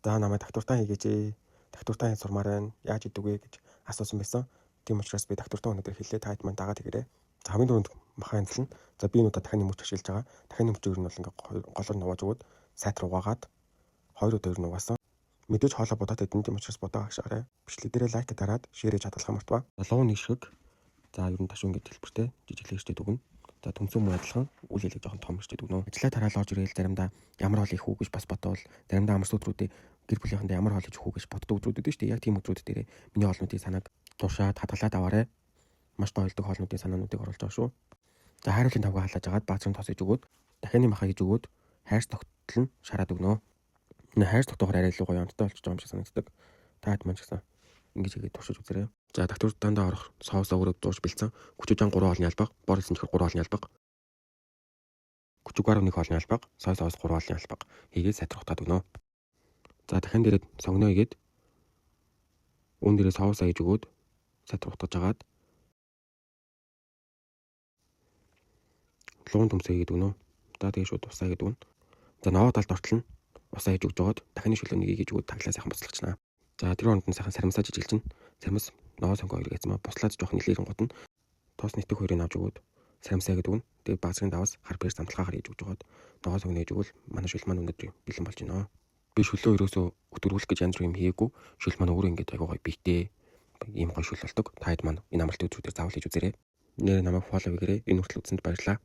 За намайг доктортаа хийгээч. Доктортаа сурмаар байна. Яаж идэв вэ гэж асуусан байсан. Тийм учраас би доктортаа өнөөдөр хэллээ. Та хэд маань дагаад ирээрэй. За хамгийн түрүүнд махаа энзэлнэ. За би өнөөдөр дахин нэмж ашиглаж байгаа. Дахин нэмж өөр нь бол ингээ голоор нугааж өгөөд сайтар угаагаад 2 удаа өөр нугаасан. Мэдээж хоолой бодоод идэн тийм учраас бодоо агшаарай. Бичлэг дээрээ лайк дараад шеэрэж хадгалах мартва. Залуу нэг шиг. За ер нь ташуун гэдэг хэлбэртэй жижиглэжтэй дүгнэ. За түнцэн муу адилхан үйл хэлийг жоохон том гэжтэй дүгнэ. Ажлаа тараал орж ирээл заримдаа ямар хоол их үү гэж бас бодвол заримдаа амарс өдрүүдээ гэр бүлийнхэндээ ямар хоол хийж өгөх гэж боддог өдрүүд үү шүү дээ. Яг тийм өдрүүд дээр миний хоолнуудын санааг туршаад хадгалаад аваарай. Маш гоёлдог хоолнуудын санаануудыг оруулж байгаа шүү. За хайруулын тавга халааж агаад баазрын тосож өгөөд дахианы махаа хийж өгөөд хайрс тогтлол нь шараад өгнө. Хайрс тогтоохоор арай илүү гоё онцтой болчих жоом шиг санагддаг. Таад маань ч гэсэн ингэж хийгээд туршиж үзээрэй. За доктор дандаа орох соосоо өөрөө зурж бэлдсэн. Күчүжан 3 хоолны албаг, борлсон чихэр 3 хоолны албаг. Күчүгээр 1 хоолны албаг, сой соос 3 хоолны албаг. Хийгээд сайтар утгаад өгнө. За дахин дээрээ сонгоно хийгээд үүн дээрээ соусаа хийж өгөөд сайтар утгаж агаад луун төмсөө хийгээд өгнө. За тэгээ шууд усаа хийгээд өгнө. За наваа талд ортолно. Усаа хийж өгж жоод дахины шүлөөнийг хийж өгөөд таглаа сайхан буцлагчнаа. За тэр хооронд нь сайхан сарамсаа жижилчин. Сарамс наваа сонгоо хоёр гэсэн маа буслаад жоох нэлээдэн гот нь тоос нэтг хоёрыг авч өгөөд сарамсаа гэдэг өгнө. Тэгээ баазрын даваас хар бээр самталгаагаар хийж өгж жоод наваа сонгоо хийж өгвөл манай шүл маань өнөдөр бэлэн болж байна. Би шүлөө ерөөсөө өтөрүүлэх гэж янз бүр юм хийгээгүй. Шүл маань өөрөө ингэж айгуу гоё бийтэй. Ийм гоё шүл болдог. Та хэд маань энэ амралтын өдрүүдээр заавал хийж үзээрэй. Нэр намайг фоллоу хийгээрэй. Энэ хүртэл үзсэнд баярлалаа.